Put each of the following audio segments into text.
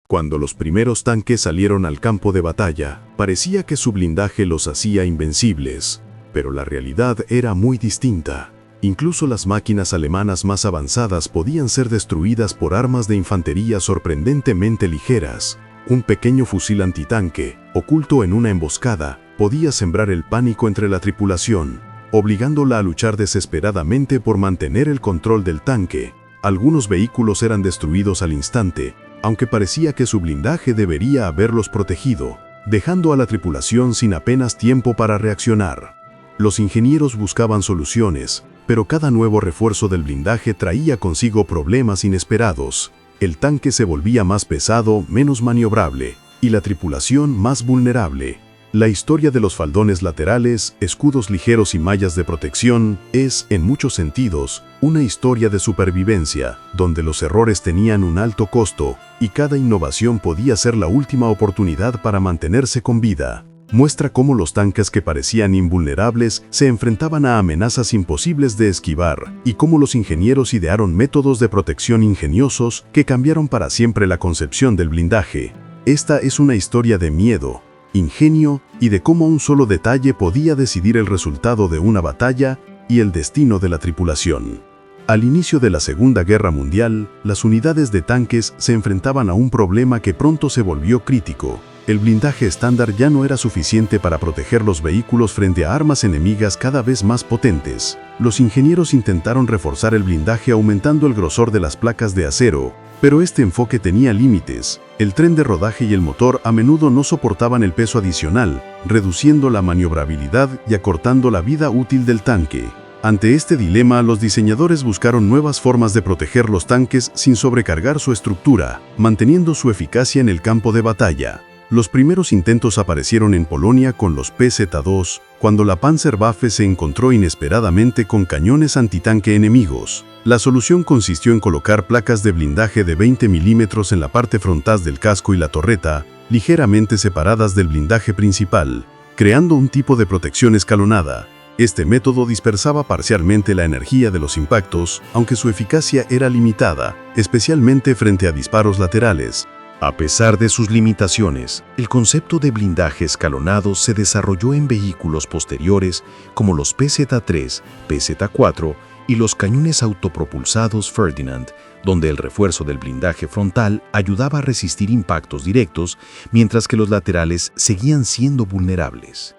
Cuando los primeros tanques salieron al campo de batalla, parecía que su blindaje los hacía invencibles, pero la realidad era muy distinta. Incluso las máquinas alemanas más avanzadas podían ser destruidas por armas de infantería sorprendentemente ligeras. Un pequeño fusil antitanque, oculto en una emboscada, podía sembrar el pánico entre la tripulación, obligándola a luchar desesperadamente por mantener el control del tanque. Algunos vehículos eran destruidos al instante, aunque parecía que su blindaje debería haberlos protegido, dejando a la tripulación sin apenas tiempo para reaccionar. Los ingenieros buscaban soluciones, pero cada nuevo refuerzo del blindaje traía consigo problemas inesperados. El tanque se volvía más pesado, menos maniobrable, y la tripulación más vulnerable. La historia de los faldones laterales, escudos ligeros y mallas de protección es, en muchos sentidos, una historia de supervivencia, donde los errores tenían un alto costo y cada innovación podía ser la última oportunidad para mantenerse con vida. Muestra cómo los tanques que parecían invulnerables se enfrentaban a amenazas imposibles de esquivar y cómo los ingenieros idearon métodos de protección ingeniosos que cambiaron para siempre la concepción del blindaje. Esta es una historia de miedo, ingenio y de cómo un solo detalle podía decidir el resultado de una batalla y el destino de la tripulación. Al inicio de la Segunda Guerra Mundial, las unidades de tanques se enfrentaban a un problema que pronto se volvió crítico. El blindaje estándar ya no era suficiente para proteger los vehículos frente a armas enemigas cada vez más potentes. Los ingenieros intentaron reforzar el blindaje aumentando el grosor de las placas de acero, pero este enfoque tenía límites. El tren de rodaje y el motor a menudo no soportaban el peso adicional, reduciendo la maniobrabilidad y acortando la vida útil del tanque. Ante este dilema, los diseñadores buscaron nuevas formas de proteger los tanques sin sobrecargar su estructura, manteniendo su eficacia en el campo de batalla. Los primeros intentos aparecieron en Polonia con los PZ-2, cuando la Panzerwaffe se encontró inesperadamente con cañones antitanque enemigos. La solución consistió en colocar placas de blindaje de 20 milímetros en la parte frontal del casco y la torreta, ligeramente separadas del blindaje principal, creando un tipo de protección escalonada. Este método dispersaba parcialmente la energía de los impactos, aunque su eficacia era limitada, especialmente frente a disparos laterales. A pesar de sus limitaciones, el concepto de blindaje escalonado se desarrolló en vehículos posteriores como los PZ-3, PZ-4 y los cañones autopropulsados Ferdinand, donde el refuerzo del blindaje frontal ayudaba a resistir impactos directos, mientras que los laterales seguían siendo vulnerables.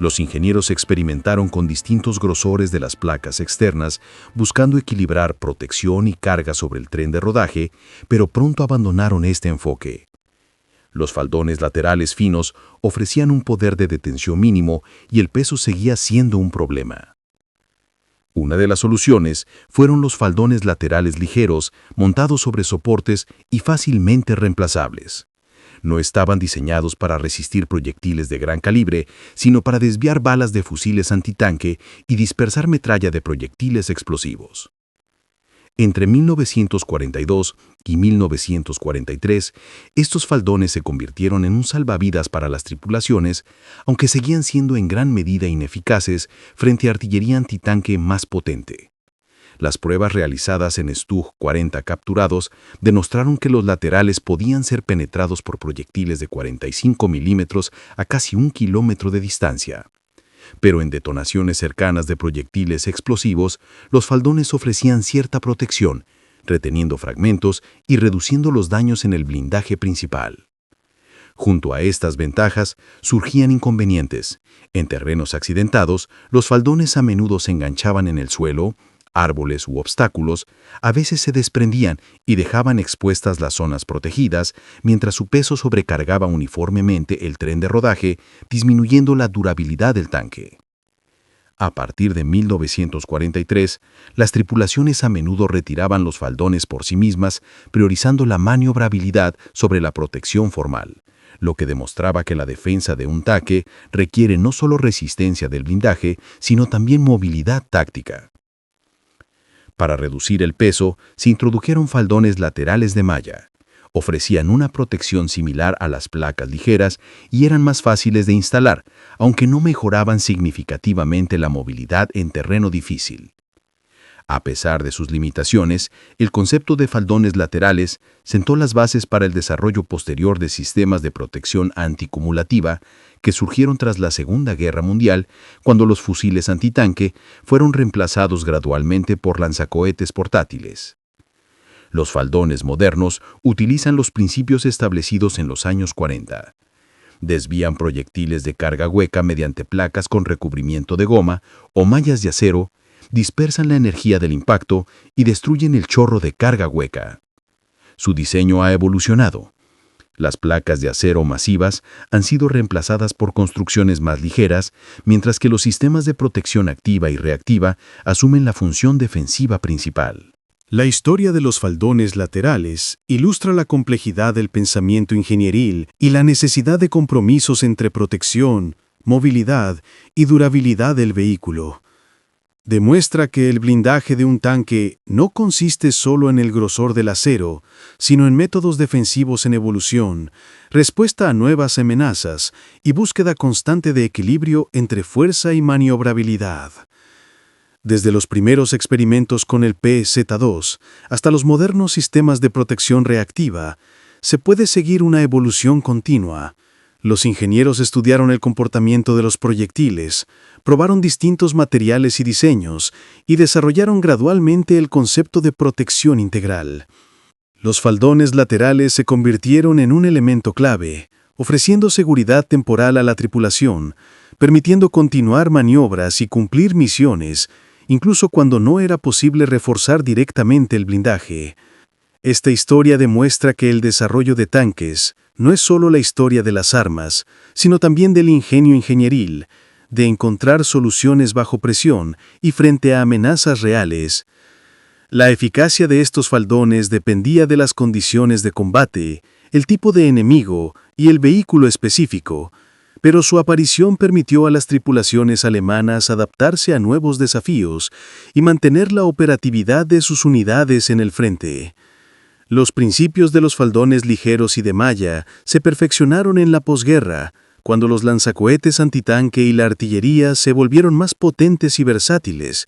Los ingenieros experimentaron con distintos grosores de las placas externas, buscando equilibrar protección y carga sobre el tren de rodaje, pero pronto abandonaron este enfoque. Los faldones laterales finos ofrecían un poder de detención mínimo y el peso seguía siendo un problema. Una de las soluciones fueron los faldones laterales ligeros, montados sobre soportes y fácilmente reemplazables. No estaban diseñados para resistir proyectiles de gran calibre, sino para desviar balas de fusiles antitanque y dispersar metralla de proyectiles explosivos. Entre 1942 y 1943, estos faldones se convirtieron en un salvavidas para las tripulaciones, aunque seguían siendo en gran medida ineficaces frente a artillería antitanque más potente. Las pruebas realizadas en Stug 40 capturados demostraron que los laterales podían ser penetrados por proyectiles de 45 milímetros a casi 1 kilómetro de distancia. Pero en detonaciones cercanas de proyectiles explosivos, los faldones ofrecían cierta protección, reteniendo fragmentos y reduciendo los daños en el blindaje principal. Junto a estas ventajas, surgían inconvenientes. En terrenos accidentados, los faldones a menudo se enganchaban en el suelo, árboles u obstáculos, a veces se desprendían y dejaban expuestas las zonas protegidas, mientras su peso sobrecargaba uniformemente el tren de rodaje, disminuyendo la durabilidad del tanque. A partir de 1943, las tripulaciones a menudo retiraban los faldones por sí mismas, priorizando la maniobrabilidad sobre la protección formal, lo que demostraba que la defensa de un tanque requiere no solo resistencia del blindaje, sino también movilidad táctica. Para reducir el peso, se introdujeron faldones laterales de malla. Ofrecían una protección similar a las placas ligeras y eran más fáciles de instalar, aunque no mejoraban significativamente la movilidad en terreno difícil. A pesar de sus limitaciones, el concepto de faldones laterales sentó las bases para el desarrollo posterior de sistemas de protección anticumulativa que surgieron tras la Segunda Guerra Mundial, cuando los fusiles antitanque fueron reemplazados gradualmente por lanzacohetes portátiles. Los faldones modernos utilizan los principios establecidos en los años 40. Desvían proyectiles de carga hueca mediante placas con recubrimiento de goma o mallas de acero, dispersan la energía del impacto y destruyen el chorro de carga hueca. Su diseño ha evolucionado. Las placas de acero masivas han sido reemplazadas por construcciones más ligeras, mientras que los sistemas de protección activa y reactiva asumen la función defensiva principal. La historia de los faldones laterales ilustra la complejidad del pensamiento ingenieril y la necesidad de compromisos entre protección, movilidad y durabilidad del vehículo. Demuestra que el blindaje de un tanque no consiste solo en el grosor del acero, sino en métodos defensivos en evolución, respuesta a nuevas amenazas y búsqueda constante de equilibrio entre fuerza y maniobrabilidad. Desde los primeros experimentos con el PZ-2 hasta los modernos sistemas de protección reactiva, se puede seguir una evolución continua. Los ingenieros estudiaron el comportamiento de los proyectiles, probaron distintos materiales y diseños y desarrollaron gradualmente el concepto de protección integral. Los faldones laterales se convirtieron en un elemento clave, ofreciendo seguridad temporal a la tripulación, permitiendo continuar maniobras y cumplir misiones, incluso cuando no era posible reforzar directamente el blindaje. Esta historia demuestra que el desarrollo de tanques no es solo la historia de las armas, sino también del ingenio ingenieril, de encontrar soluciones bajo presión y frente a amenazas reales. La eficacia de estos faldones dependía de las condiciones de combate, el tipo de enemigo y el vehículo específico, pero su aparición permitió a las tripulaciones alemanas adaptarse a nuevos desafíos y mantener la operatividad de sus unidades en el frente. Los principios de los faldones ligeros y de malla se perfeccionaron en la posguerra, cuando los lanzacohetes antitanque y la artillería se volvieron más potentes y versátiles.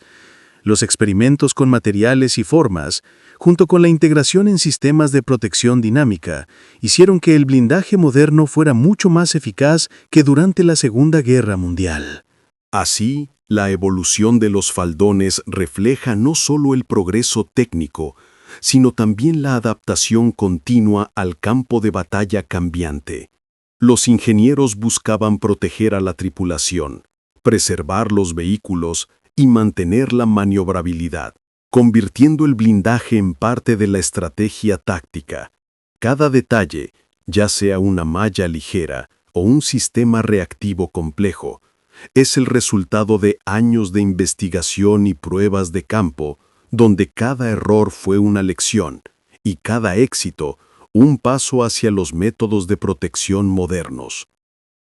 Los experimentos con materiales y formas, junto con la integración en sistemas de protección dinámica, hicieron que el blindaje moderno fuera mucho más eficaz que durante la Segunda Guerra Mundial. Así, la evolución de los faldones refleja no solo el progreso técnico, sino también la adaptación continua al campo de batalla cambiante. Los ingenieros buscaban proteger a la tripulación, preservar los vehículos y mantener la maniobrabilidad, convirtiendo el blindaje en parte de la estrategia táctica. Cada detalle, ya sea una malla ligera o un sistema reactivo complejo, es el resultado de años de investigación y pruebas de campo, donde cada error fue una lección y cada éxito un paso hacia los métodos de protección modernos.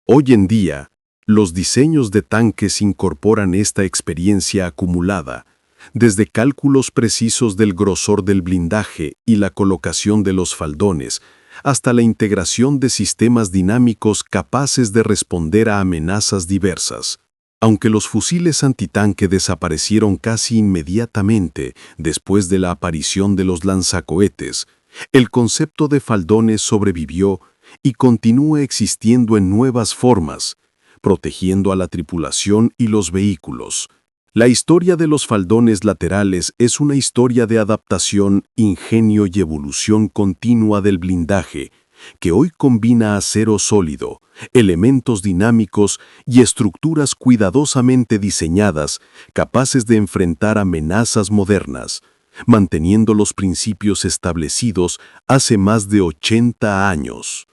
Hoy en día, los diseños de tanques incorporan esta experiencia acumulada, desde cálculos precisos del grosor del blindaje y la colocación de los faldones, hasta la integración de sistemas dinámicos capaces de responder a amenazas diversas. Aunque los fusiles antitanque desaparecieron casi inmediatamente después de la aparición de los lanzacohetes, el concepto de faldones sobrevivió y continúa existiendo en nuevas formas, protegiendo a la tripulación y los vehículos. La historia de los faldones laterales es una historia de adaptación, ingenio y evolución continua del blindaje, que hoy combina acero sólido, elementos dinámicos y estructuras cuidadosamente diseñadas, capaces de enfrentar amenazas modernas, manteniendo los principios establecidos hace más de 80 años.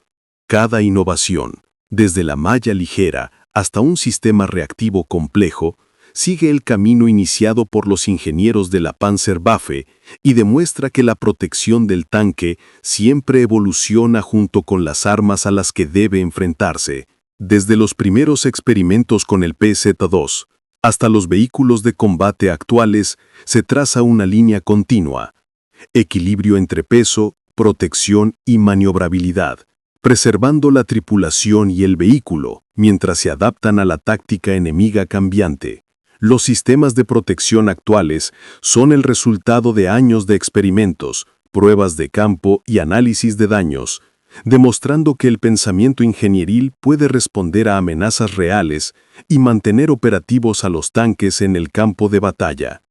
Cada innovación, desde la malla ligera hasta un sistema reactivo complejo, sigue el camino iniciado por los ingenieros de la Panzerwaffe y demuestra que la protección del tanque siempre evoluciona junto con las armas a las que debe enfrentarse. Desde los primeros experimentos con el PZ-2 hasta los vehículos de combate actuales, se traza una línea continua. Equilibrio entre peso, protección y maniobrabilidad, preservando la tripulación y el vehículo mientras se adaptan a la táctica enemiga cambiante. Los sistemas de protección actuales son el resultado de años de experimentos, pruebas de campo y análisis de daños, demostrando que el pensamiento ingenieril puede responder a amenazas reales y mantener operativos a los tanques en el campo de batalla.